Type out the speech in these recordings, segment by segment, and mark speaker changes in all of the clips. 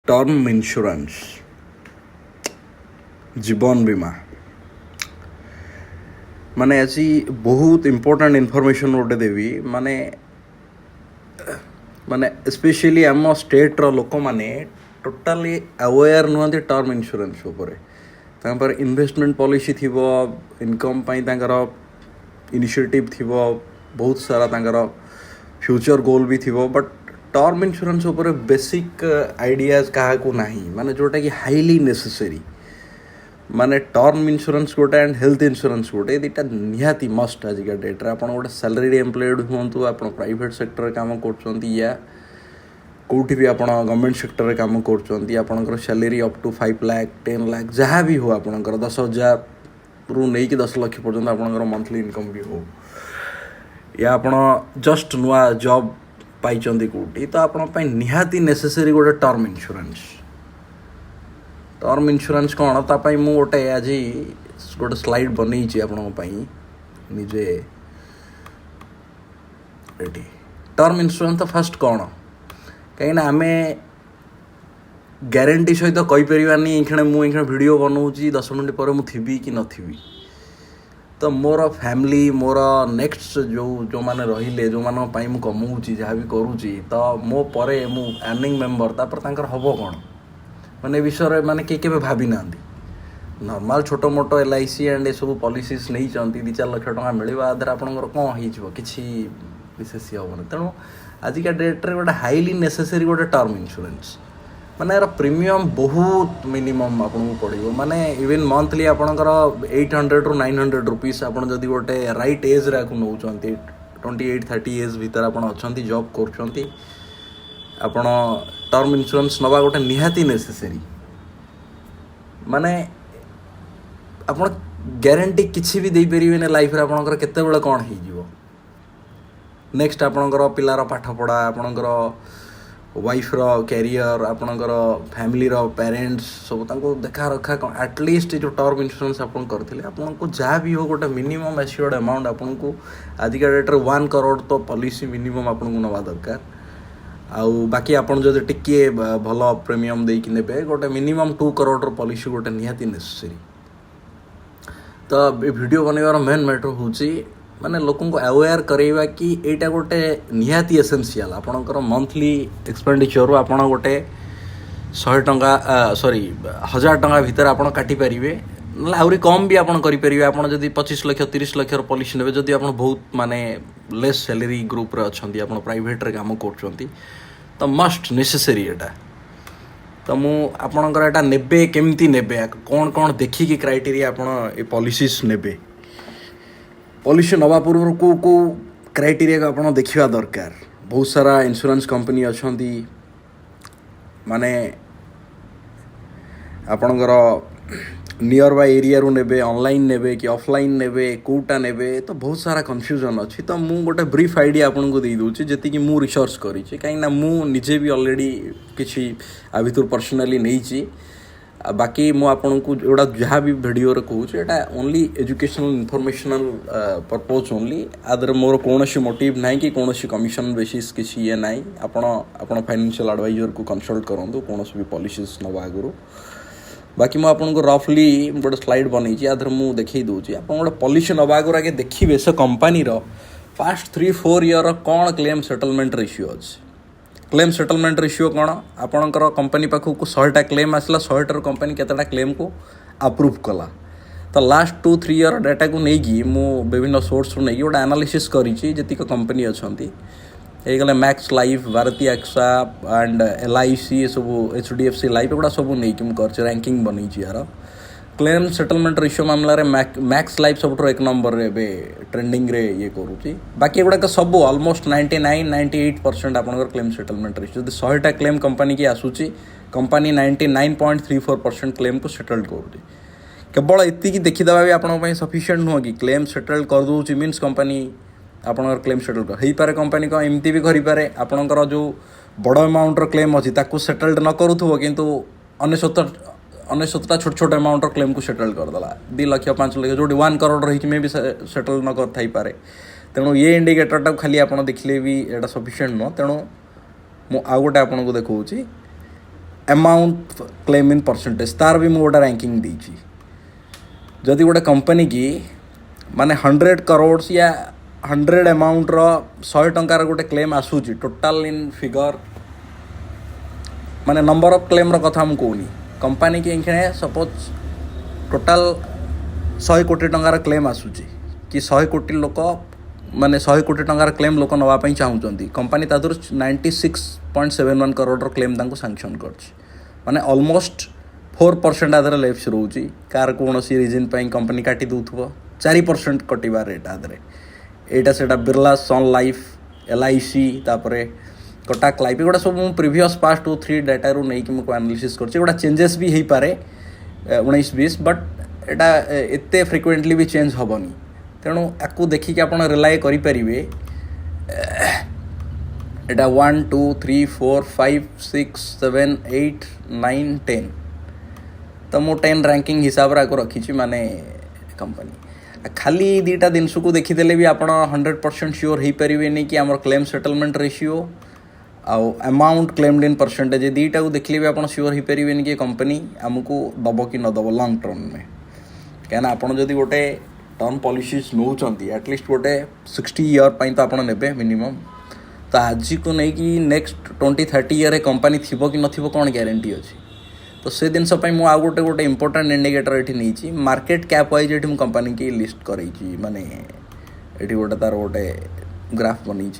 Speaker 1: Term इन्शुरांस जीवन बीमा माने ऐसी बहुत इम्पोर्टेंट इनफॉरमेशन गोटे देवी माने माने स्पेशली आम स्टेट रो लोक माने टोटाली अवेयर नुहति टर्म इन्शुरांस उपर इन्वेस्टमेंट पॉलिसी थिबो इनकम पाई तांकर इनिशिएटिव थिबो बहुत सारा तांकर फ्यूचर गोल भी थिबो बट टर्म इन्शुरांस उपर बेसिक आइडियाज क्या नहीं माने जोटा कि हाईली नेसेसरी माने टर्म इन्शुरांस गोटे एंड हेल्थ इन्शुरांस गोटे दुटा निहाती मस्ट आजिका डेट्रे आप गोटे सैलरी एम्प्लॉयड हूँ आप प्राइवेट सेक्टर काम कर या कौटी भी आप गवर्नमेंट सेक्टर काम कर salary up to 5 lakh 10 lakh जहाँ भी हो आपंकर 10,000 रु नहीं कि 10 लाख पर्यटन आपंकर मंथली इनकम भी हो या आप जस्ट नुआ जॉब पाई कौटी तो आप निहाती नेसेसरी गोटे टर्म इन्शुरांस कौन तापाई मु गोटे आज गोटे स्लाइड बनई आपण निजे रेडी टर्म इन्शुरांस तो फास्ट कौन कहीं आम ग्यारंटी सहित कहीपरानी ये मुझे वीडियो बनाऊँगी 10 मिनट पर मुझी कि नथी तो मोर फैमिली मोर नेक्स्ट जो मैंने रहिले जो मान कमाऊँगी जहाँ भी करुँची तो मो परे मु अर्निंग मेंबर तापर हम कौन माने विषय माने के भावी ना नॉर्मल छोटो मोटो LIC एंड ये सब पॉलिसीज नहीं चाहती 2-4 लाख टका मिलवा आधार आपंकर कौन हो कि विशेष हेन तेणु आजिका डेट्रे गोटे हाईली नेसेसरी गोटे टर्म इन्शुरांस माने यार प्रीमियम बहुत मिनिमम आपको पड़ो माने इवन मंथली आपंकर 800 ରୁ 900 रुपीस आप गोटे राइट एज रे नौ 28-30 एज भितर आप जॉब कर आपण टर्म इन्शुरांस नवा गोटे निहाती नेसेसरी माने आपण ग्यारंटी किसी भी दे परिबे लाइफ रे आपणकर केते बेले कोन हे जिवो नेक्स्ट आपणकर पिलार पाठ पढ़ा आपणकर वाइफ रो कैरियर आपणकर फैमिली रो पेरेंट्स सब तांको देखा रखा एटलिस्ट जो टर्म इन्शुरांस आपन करथिले आपनको जहाँ भी हो गोटे मिनिमम एश्योर्ड अमाउंट आपनको आजिका डेट्रे 1 करोड़ तो पॉलिसी मिनिमम आपनको नवा दरकार आउ बाकी आपन जो टिके भल प्रीमियम देकी नेबे गोटे मिनिमम 2 करोड़ पॉलिसी गोटे निहाती नेसेसरी तो वीडियो बनवार मेन मैटर होची माने लोकों को अवेयर करैबा कि एटा गोटे निहाती एसेंशियल आपनकर मंथली एक्सपेंडिचर आपन गोटे 100 टंका 1000 टंका भीतर आपन काटी परिबे ना आउरी कम भी आपन करि परिबे आपन जदी 25 लाख 30 लाख पॉलिसी नेबे जदी आपन बहुत माने लेस सैलरी ग्रुप रे अछंती आपन प्राइवेट रे काम करछंती तो मस्ट नेसेसरी एटा तो मु आपनकर एटा नेबे केमती नेबे कौन कौन देखी कि क्राइटेरिया आपन ए पॉलिसीज नेबे पॉलिसी नवा पूर्व को क्राइटेरिया को आपन देखिबा दरकार बहुत सारा इंश्योरेंस कंपनी अछंती माने आपनकर नियर बाय एरिया रू नेबे ऑनलाइन नेबे कि ऑफलाइन नेबे कोटा नेबे तो बहुत सारा कंफ्यूजन अच्छी तो मु गोटे ब्रीफ आइडिया आपन को दे दूची जति कि मु रिसर्च करिछि काई ना मु निजे भी ऑलरेडी किछि आ भितर पर्सनली नहींची बाकी मु आपन को एडा जहाँ भी वीडियो रे कहूछि एटा only educational informational purpose only आदर मोर कोनोसी मोटिव नाही कि कोनोसी कमिशन बेसिस किछि ये नाही आपण फाइनेंशियल एडवाइजर को कंसल्ट करंतु कोनोसी भी पॉलिसीज नवा आगुरु बाकी मुझे आपको रफली गोटे स्लाइड बनई आधर मुझे देखी दूसरी आप गोटे पॉलिसी नवा आगे आगे देखिए से कंपनी पास्ट 3-4 ईयर कौन क्लेम सेटलमेंट रेशियो अच्छे क्लेम सेटलमेंट रेशियो कौन आपणकर कंपनी पाखक 100टा क्लेम आसला 100टार कंपनी केतटा क्लेम को अप्रूव कला तो लास्ट 2-3 ईयर डाटा को लेकिन मु विभिन्न सोर्स नहीं गोटे एनालिसिस करी कंपनी अच्छा गले Max Life Bharti AXA and LIC सब HDFC लाइफ एगुड़ा सब नहीं कि मुझे रैंकिंग बनई यार क्लेम सेटलमेंट रेशियो मामला रे मैक्स लाइफ सब एक नंबर रे ट्रेंडिंग रे ये करूँ बाकी एगुड़ा सब ऑलमोस्ट 99-98% आपंकर क्लेम सेटलमेंट रेशियो 100टा क्लेम कंपनी की आसूची कंपनी 99.34% क्लेम को सेटल्ड करूँ केवल इतनी देखीदेवा भी आपंप सफिशिएंट नुह कि क्लेम सेटल्ड कर दूसरी मीन्स कंपनी आपनकर क्लेम सेटल कर पारे कंपनी को एमती भी करें आपनकर जो बड़ अमाउंटर क्लेम अच्छी ताकू सेटल्ड न करूथो किंतु 99 छोट छोट अमाउंटर क्लेम को सेटल करदेला 2 लाख 5 लाख जो 1 करोड़ रही में भी सेटल न कर पारे तेणु ये इंडिकेटरटा खाली आप देखिले भी एटा सफिशिएंट नुह तेणु मु आउ गोटे आपको देखा अमाउंट क्लेम इन परसेंटेज तार भी मुझे रैंकिंग देची जदि गोटे कंपनी की माने 100 करोड़ या 100 अमाउंट रो 100 टंकार गोटे क्लेम आसूची टोटाल इन फिगर माने नंबर ऑफ क्लेम रो कथा हम कहूनी कंपनी की इंखे सपोज टोटाल 100 कोटी टंकार क्लेम आसूची कि 100 कोटी लोक माने 100 कोटी टंकार क्लेम लोक नवाई चाहूँगी कंपनी तादर 96.71 करोड़ क्लेम तांको सैंक्शन करछि माने ऑलमोस्ट 4% आदर लेफ्ट रोचे कार कौन सी रिजन पर कंपनी काटी दूथो 4% कटिवा रेट आदरे एटा सेटा बिरला सन लाइफ LIC तापर कटाक लाइफ एगुड़ा सब मुझे प्रिवियस पास्ट 2-3 डाटा रू नहीं कि मुझे एनालिसिस कर एगुड़ा चेंजेस भी हो पारे 19-20 बट एटा एते फ्रिक्वेंटली भी चेंज हेनी तेणु आपको देखिए आप रिलाय करें एटा 1 2 3 4 5 6 7 8 9 10 तो मु 10 रैंकिंग हिसाब से रखी माने कंपनी खाली दीटा दिन को देखीदे भी आप 100% श्योर हो पारे कि आम क्लेम सेटलमेंट रेशियो आउ अमाउंट क्लेम्ड इन परसेंटेज दीटा को देखले भी आप श्योर हो पारे कि कंपनी आमको दब कि न दब लंग टर्म में क्या आप जदि गोटे टर्म पॉलिसीज नौ एटलिस्ट गोटे 60 ईयर तो आप ने मिनिमम तो आज को नहीं कि नेक्स्ट 20-30 ईयर कंपनी थी कि न कौन ग्यारंटी अच्छी तो से दिन मुझे आउ गोटे गोटे इंपोर्टाट इंडिकेटर ये नहीं मार्केट कैप वाइज ये कंपनी की लिस्ट कर माने ये गोटे तार गोटे ग्राफ बनी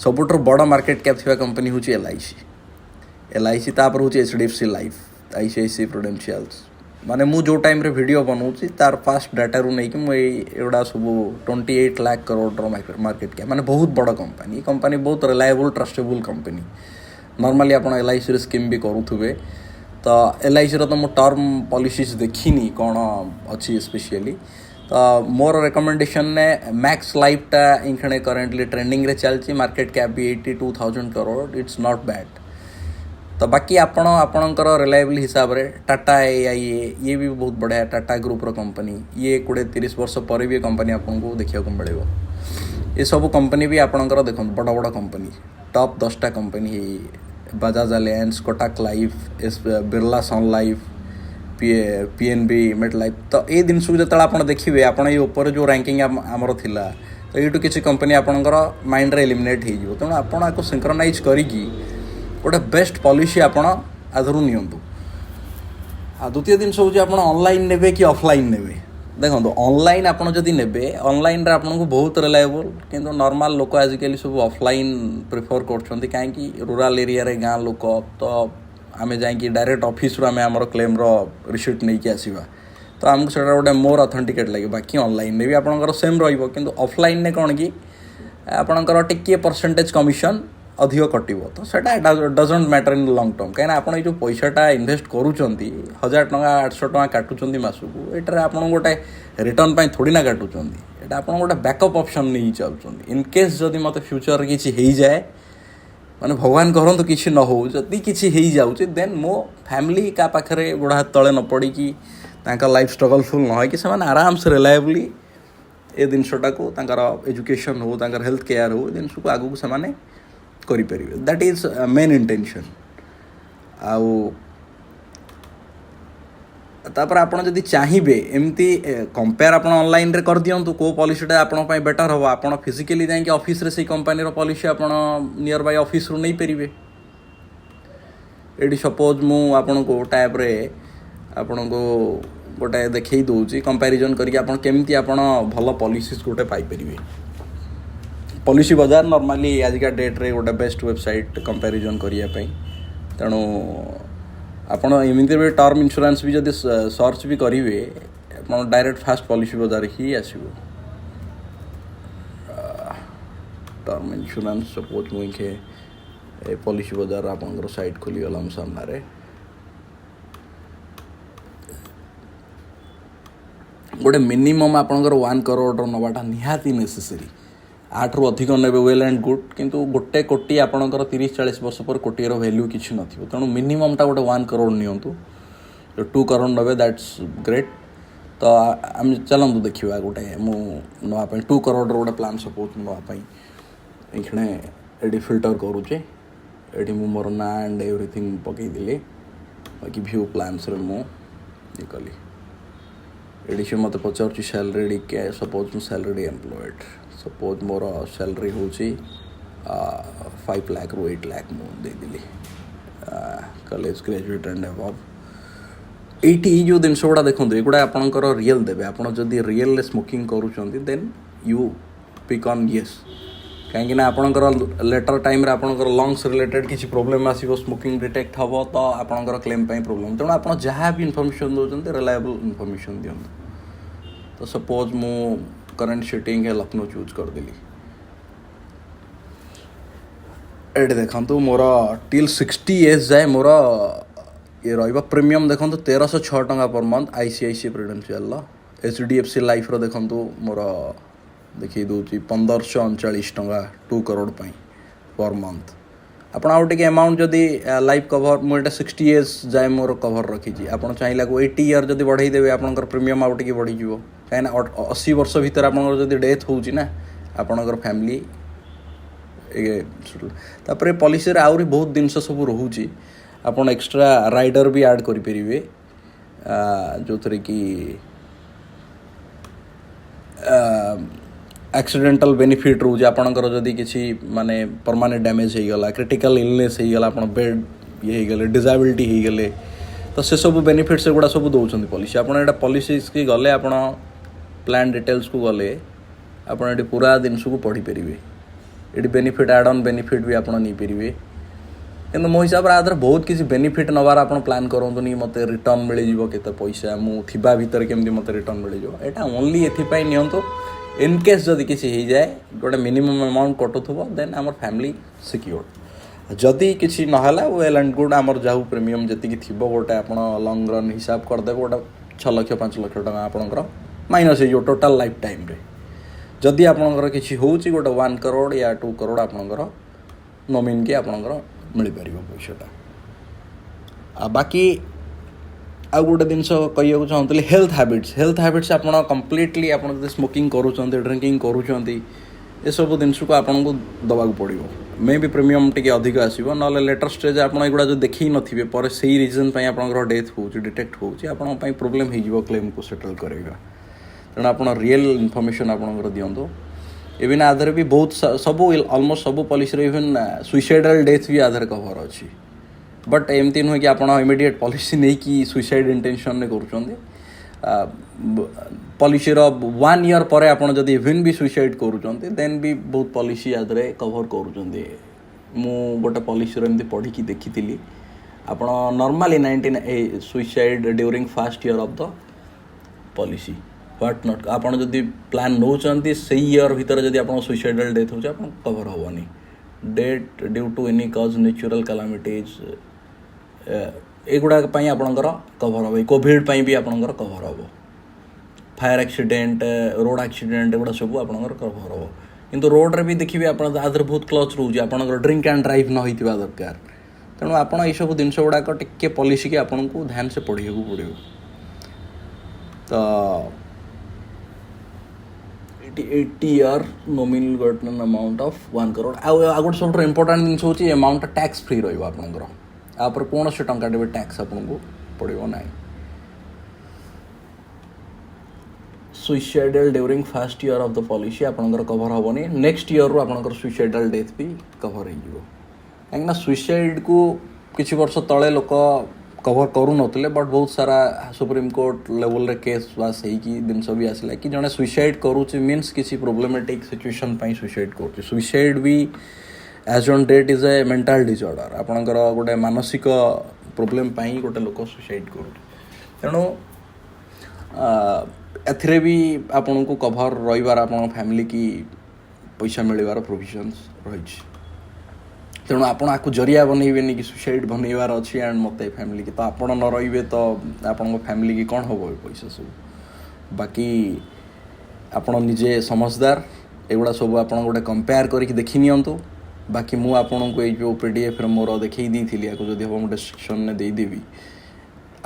Speaker 1: सबुठ बड़ मार्केट कैप थी कंपनी हूँ LIC तापर हूँ HDFC लाइफ ICICI प्रुडेंशियल्स माने मु जो टाइम रे वीडियो बनाऊँ तार फास्ट डाटा रू नहीं कि मुझे सब 28 लाख करोड़ मार्केट कैप माने बहुत बड़ कंपनी बहुत रिलायबल ट्रस्टेबल कंपनी नॉर्मली आप LIC रे स्कीम भी करुवे तो LIC रो तो मु टर्म पॉलिसीज देखिनी कौन अच्छी स्पेशली तो मोर रिकमेंडेशन ने मैक्स लाइफ टा इंखणे करेंटली ट्रेंडिंग रे चलची मार्केट कैप भी 82,000 करोड़ इट्स नॉट बैड तो बाकी आपणकर रिलायबल हिसाब रे टाटा AIA ये भी बहुत बढ़िया टाटा ग्रुप रो कंपनी ये 20-30 वर्ष पर भी कंपनी आपको देखा मिले ये सब कंपनी भी आपणकर देखो बड़ बड़ कंपनी टॉप 10टा company Bajaj Allianz Kotak Life Birla Sun Life PNB Met Life तो ये दिन सब जो आप देखिए आप ऊपर जो रैंकिंग आमर थिला तो ये किसी कंपनी आपणकर माइंड रे एलिमिनेट हो तेणु आपको सिंक्रोनाइज करिकी गोटे बेस्ट पॉलिसी आपड़ आधर नियंतु द्वितीय जिन हूँ आप ऑनलाइन ने कि ऑफलाइन ने देखो ऑनलाइन आप ने ऑनलाइन रे आपको बहुत रिलायबल किंतु नॉर्मल लोक आजिकल सब ऑफलाइन प्रिफर कर कहीं रूराल एरिया रे गाँ लोक तो आम जा डायरेक्ट ऑफिस रू आम क्लेम रिसीट नहीं कि आसवा तो आमको से गोटे मोर ऑथेंटिकेट लगे बाकी ऑनलाइन ने भी आपंकर सेम रही ऑफलाइन ने कौन कि आपंकर टिके परसेंटेज कमिशन अधिक कटिवो तो सेटा doesn't matter in long term कहीं आप जो पैसाटा इन्वेस्ट करुँच 1000 टंका 800 टंका काटुंट मासकू एटार आप गोटे रिटर्न पर थोड़ी ना काटुंट एटा आप गोटे बैकअप ऑप्शन नहीं चलुँच इनकेस जदि मत फ्यूचर किसी हो जाए माने भगवान करंतु किसी न हो जदि किसी हो जाऊँच देन मो फैमिली का पाखे गोड़ हाथ तले न पड़ी कि लाइफ स्ट्रगलफुल न हो कि से आराम से रिलायबली ए जिनटा को एजुकेशन हो हेल्थ केयर हो जिन को आगू से करें दैट इज मेन इंटेंशन आउ तापर आप जदि चाहिए एमती कंपेयर आप ऑनलाइन रे कर दियंतु को पॉलिसीटा आपण पई बेटर हो आप फिजिकली जाइए ऑफिस रे से कंपनी रो पॉलिसी आप नियर बाय ऑफिस रू नहीं पारे ये सपोज मु आपन को टाइप रे आपन को गोटे देखई दूची कंपैरिजन करके आप केमती आप भल पॉलिसीज गोटे पाई परिवे पॉलिसी बाजार नॉर्मली आजिका डेट रे गोटे बेस्ट वेबसाइट कंपैरिजन करिया पई तेणु आपण एमती भी टर्म इंश्योरेंस भी जदि सर्च भी करेंगे आप डायरेक्ट फास्ट पॉलिसी बाजार ही आसो टर्म इंश्योरेंस सपोज मुझे पॉलिसी बाजार आप साइट खोलीगला सामने गोटे मिनिमम आपंकर 1 करोड़ नवाटा निहाती नेसेसरी 8 रु अधिक ने वेल एंड गुड किंतु गोटे कोटी आपंकर 30-40 वर्ष पर कोटीर वैल्यू किसी न तेणु मिनिममटा गोटे 1 करोड़ नियंतु 2 करोड़ नबे दैट्स ग्रेट तो आम चलतु देखा गोटे मुझे 2 करोड़ गोटे प्लान सपोज नापे ये फिल्टर करुचे ये मोर ना एंड एवरीथिंग पकईदे बाकी व्यू प्लान्स रे मु ये कली एडी से मत पचार सैलरी के सपोज मु salary employed suppose more salary हूँ 5 लाख रू 8 लाख मुझे कॉलेज ग्रेजुएट एंड अबव ये जो जिनस गुड़ा देखो ये आपंकर रियल देवे आप रियल स्मोकिंग करुँच then you pick on yes कहीं आपंकर लेटर टाइम आपंकर लंग्स रिलेटेड किसी प्रोब्लेम आसो स्मोकिंग डिटेक्ट हम तो आपंकर क्लेम प्रोब्लेम तेणु आप जहाँ भी इनफर्मेशन दौरान रिलायबल इनफर्मेशन दिंतु तो सपोज मु करंट सिटिंग है लखनऊ चूज करदेली एट देखो मोर टिल 60 एज जाए मोर ये रहा प्रीमियम देखो 1306 टंका पर month ICICI Prudential HDFC Life रो देखो मोर देखिए दूसरी 1539 टंका 2 करोड़ पर मंथ आप अमाउंट जदि लाइफ कवर मुझे 60 एज जाए मोर कवर रखी आप चाहिए 80 ईयर जब बढ़ईदेवे आपंकर प्रीमियम आउ टे बढ़ीज कहीं 80 वर्ष भितर आप डेथ होना आपंकर फैमिली तापर पॉलिसी आहरी बहुत जिनस सब रोचे आपन एक्स्ट्रा राइडर भी ऐड करें जो थे कि एक्सीडेंटल बेनिफिट रोचे आपंकर जदि किसी माने परमानेंट डैमेज हो गला क्रिटिकल इलनेस हो गला आपन बेड ये गले डिजेबिलिटी हो गले तो से सब बेनिफिट से गुड़ा सब दौरान पॉलिसी आपड़ा पॉलिसी की गले आप प्लान डिटेल्स को गले आप पूरा जिनस को पढ़ी पारे ये बेनिफिट एड ऑन बेनिफिट भी आप नहीं पारे कि मो हिसाब से आधार बहुत किसी बेनिफिट नवार आप प्लान करूँ मत रिटर्न मिल के पैसा मुझे भितर केमती मत रिटर्न मिल जाए ओनली एपाई नियंतु इनकेस जदि किसी हो जाए गोटे मिनिमम अमाउंट कटुव देन आम फैमिली सिक्योर जदि किसी नहला वेल एंड गुड आमर जाऊ प्रीमियम जी थी गोटे आप लंग रन हिसाब करदे गोटे 6 लाख 5 लाख टका आपंकर माइनस हो टोटाल लाइफ टाइम रे जदि आपंकर किसी हूँ गोटे 1 करोड़ या 2 करोड़ आपंकर नॉमिन के आपंकर मिल पार पैसा बाकी आउ गोटे जिन कह चाहूँगी हेल्थ हैबिट्स आप कम्प्लीटली आप स्मोकिंग करूँ ड्रिंकिंग करूँ ये सब जिन को आपको दबा पड़ो मे भी प्रीमियम टी अधिक आसो ना लेटर स्टेज आपड़ा जो देखी नथिबे पर से रिजन आपंकर डेथ हो डिटेक्ट हो प्रोब्लेम हो क्लेम को सेटल करेगा तेणु आप रियल इनफर्मेशन आपंकर दिंतु इवन आधार भी बहुत सब ऑलमोस्ट सब पॉलिसी इवन सुइसाइडल डेथ भी आधार कवर अच्छी बट एमती नुहे कि आप इमिडिएट पॉलिसी नहीं कि सुइसाइड इंटेंशन कर पॉलिसी 1 ईयर पर आप इवन भी सुइसाइड करूँ देन भी बहुत पॉलिसी आधार कवर कर गोटे पॉलिसी एमती पढ़ी देखी आप normally 19 suicide during first year of the policy what not आपड़ जदि प्लान नौ से ईयर भितर जदि आप सुइसाइडल डेथ हो कवर हेनी death due to any cause natural calamities एगुड़ाक आपंकर कवर हम कोविड भी आपंकर कवर हम फायर एक्सीडेंट रोड एक्सीडेंट एगुड़ा सब आपंकर कवर हम किंतु रोड रे भी देखिए आप आधार बहुत क्लच रोचे आपंकर ड्रिंक एंड ड्राइव न होता दरकार तेणु आप सब जिन गुड़ाक टे पॉलिसी की आपन को ध्यान से पढ़ा पड़ो तो 80 ईयर नॉमिनल गोटन अमाउंट ऑफ 1 करोड़ आ गोटे सब इंपोर्टेंट जिन हूँ अमाउंट टैक्स फ्री रहा आपर कौन से टंका भी टैक्स आपको पड़ो ना suicidal during first year of the policy आपंकर कवर हेनी नेक्स्ट ईयर आपंकर सुइसाइडल डेथ भी कवर हो कहीं सुइसाइड को किसी वर्ष तले लोक कवर करू नथिले बट बहुत सारा सुप्रीम कोर्ट लेवल रे केस बास होगी जिनस भी आसला कि जड़े सुइसाइड करुचे मीन्स किसी प्रोब्लेमेटिक सिचुएशन पाई सुइसाइड करुचे सुइसाइड भी as on date is a mental disorder आपंकर गोटे मानसिक प्रोब्लेम पाई गोटे लोक सुइसाइड करुचे तेणु एथिरे भी आपन को कवर रहिबार आपन फैमिली की पैसा मिलवार प्रोविजन्स रही तेणु आप जरिया बनइबे कि सुसाइड बनइबार अच्छी एंड मत फैमिली की तो आप न रे तो आप फैमिली की कौन हम पैसा सब बाकी आपण निजे समझदार एगुड़ा सब आप गोटे कंपेयर करके देखी नियंतु बाकी मु आपन को जो PDF रे मोर देखई दी थिली या जदि हम डिस्क्रिप्शन ने दे देबी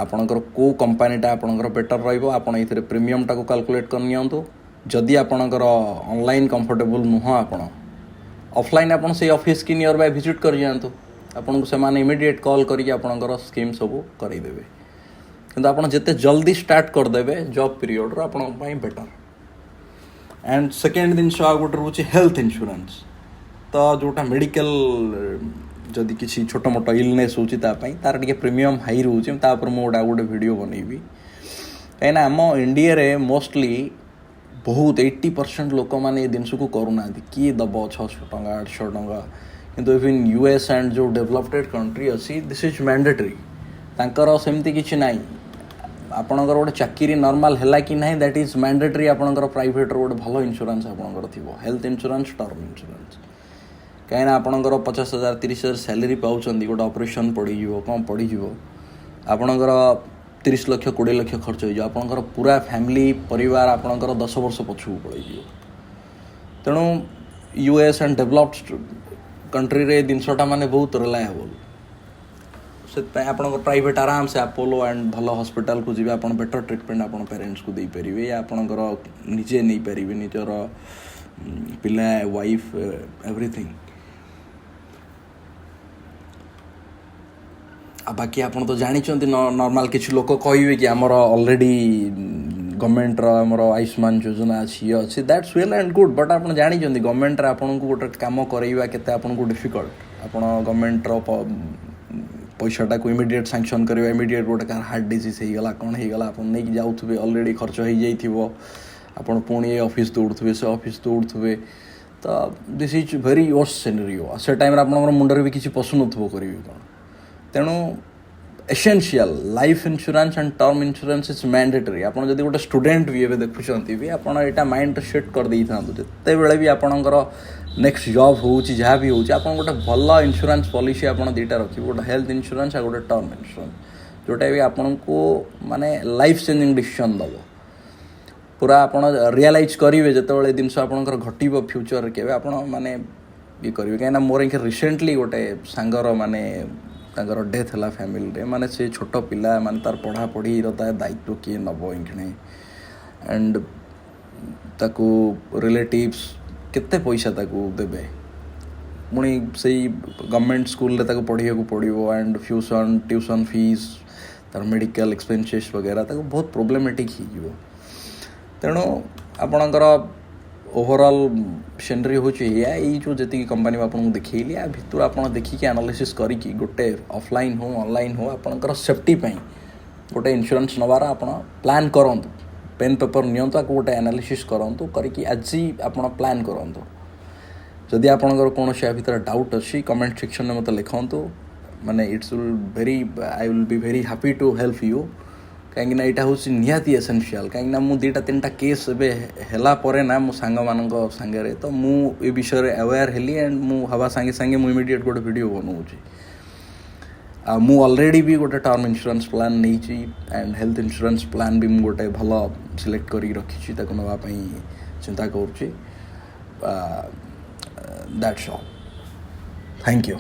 Speaker 1: आपणकर को कंपनीटा आपणकर बेटर रहिबो आपण एथिरे प्रीमियम टाको कैलकुलेट कर नियंतु जदि आपणकर ऑनलाइन कंफर्टेबल नुह आपण ऑफलाइन आपन से ऑफिस की नियर बाय विजिट कर जातु आपन को से इमिडिएट कॉल करके आपणकर स्कीम सब करदेवे किंतु आप जिते जल्दी स्टार्ट करदे जॉब पीरियड रो आपण बेटर एंड सेकेंड दिन आ गोटे रोचे हेल्थ इंश्योरेंस तो जोटा मेडिकल जदि किसी छोट मोट इलनेस होची तार टे प्रीमियम हाई रोचे तापर मुझे गोटे वीडियो बनैबी कहीं आम इंडिया रे मोस्टली बहुत 80% लोक मैंने जिनस को करूना किए दब 600 टंका 800 टंका किंतु इवन यूएस एंड जो डेवलप्ड कंट्री अच्छी दिस इज मैंडेटरी तांकर सेमती किसी ना आपणकर गोटे चाकरी नॉर्मल है कि ना दैट इज मैंडेटरी आपणकर प्राइवेट गोटे भल इंश्योरेंस आपणकर थी हेल्थ इंश्योरेंस टर्म इंश्योरेंस कहीं आपणकर 50,000 30,000 सैलरी पाँच गोटे ऑपरेशन पड़ीज कौन पड़ीज आपणकर 30 लाख 20 लाख खर्च हो आपणकर पूरा फैमिली परिवार आपणकर 10 वर्ष पछू पड़े तेणु यूएस एंड डेवलप्ड कंट्री रे जिनसटा माने बहुत रिलायबल से आप प्राइवेट आराम से अपोलो एंड भल हॉस्पिटल को जी आप बेटर ट्रिटमेंट आप पेरेंट्स को दे पारे या आपणकर निजे नहीं पारे निजर पिला वाइफ एवरीथिंग बाकी आप तो जानते नॉर्मल किसी लोक कहे कि आमर ऑलरेडी गवर्नमेंट आमर आयुष्मान योजना अच्छी अच्छी that's well and good but आप जानते गवर्नमेंट आपन को गोटे कम करवा के आपको डिफिकल्ट आप गवर्नमेंट पैसाटा को इमिडिएट सैंक्शन करवा इमिडिएट गोटे कार हार्ट डिजीज होगा कौन होगा आप नहीं जाऊे ऑलरेडी खर्च हो जाइए आप पुणी ऑफिस दौड़े से ऑफिस दौड़े तो this is very worst scenario से टाइम आप मुंडे भी किसी पशु नथो करेंगे कौन तेणु essential life insurance and term insurance is mandatory आप जब गोटे स्टूडेंट भी एवं देखुं भी आपटा माइंड सेट कर दे था जिते बड़े भी आपणकर नेक्स्ट जॉब हो जहाँ भी होटे भल इंश्योरेंस पॉलिसी आप दुटा रखिए गोटे हेल्थ इंश्योरेंस आ गोटे टर्म इंश्योरेंस जोटा भी आपन को माने लाइफ चेंजिंग डिसीजन दब पूरा आप रियलाइज करेंगे जिते जिनस आपंकर घटव फ्यूचर के आप माने ये करेंगे कहीं मोर इनके रिसेंटली गोटे सांगर माने तांकर डेथ है फैमिली रे माने से छोट पिला माने तार पढ़ापढ़ी दायित्व किए नब इंखणे एंड ताकू रिलेटिव्स केते पैसा ताकू देबे पुणी से गवर्नमेंट स्कूल रे ताकू पढ़िया को पड़ो एंड ट्यूशन फीस तार मेडिकल एक्सपेंसेस वगैरह ताकू बहुत प्रोब्लेमेटिक हो तेणु आपणकर ओवरऑल सिनरी हूँ यही जो जी कंपनी आपको देखली या भितर आप देखिए एनालिसिस करके गोटे ऑफलाइन हो ऑनलाइन हो आपणकर सेफ्टी गोटे इंश्योरेंस नवार आप प्लान करूँ पेन पेपर नियंतु आपको गोटे एनालिसिस करूँ करके आज आप प्लान करूँ जदि आपणकर कौन से भर डाउट अच्छी कमेंट सेक्शन में मत लिखु माने it's will I will be very happy to help you कहीं यहाँ हूँ निहाती एसेंशियल कहीं मुझे 2-3टा केस है ना मो सांग मान सांगे तो मुझे विषय अवेयर हेली एंड मु हवा सांगे सांगे मुझे इमिडिएट गोटे वीडियो बनाऊँगी मु ऑलरेडी भी गोटे टर्म इंश्योरेंस प्लान नहीं एंड हेल्थ इंश्योरेंस प्लान भी मुझे गोटे भल सिलेक्ट कर रखी नापी चिंता करुँची दैट्स ऑल थैंक यू।